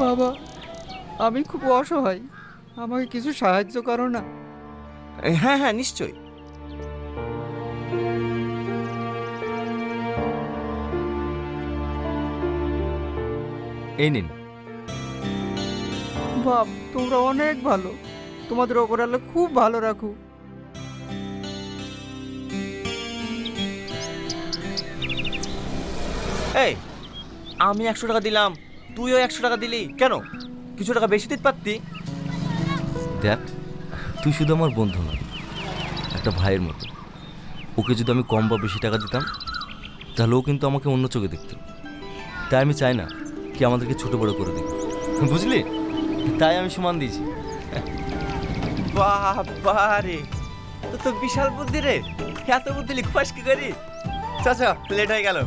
বাবা, আমি খুব অসহায়, আমাকে কিছু সাহায্য করো না। হ্যাঁ হ্যাঁ নিশ্চয়ই। এই নিন। বাপ, তোমরা অনেক ভালো, তোমাদের ওপর আল্লাহ খুব ভালো রাখু। এই, আমি 100 টাকা দিলাম, তুইও 100 টাকা দিলি কেন? কিছু টাকা বেশি দিতে পারতি। দেখ, তুই শুধু আমার বন্ধু না, একটা ভাইয়ের মতো। ওকে যদি আমি কম বা বেশি টাকা দিতাম তাহলে ও কিন্তু আমাকে অন্য চোখে দেখত। তাই আমি চাই না কি আমাদেরকে ছোট বড় করে দিক, বুঝলি? তাই আমি সমান দিয়েছি। বাবা রে, তো বিশাল বুদ্ধি রে, এত বুদ্ধি লিখবাস কি করি? চাচা লেট হয়ে গেল।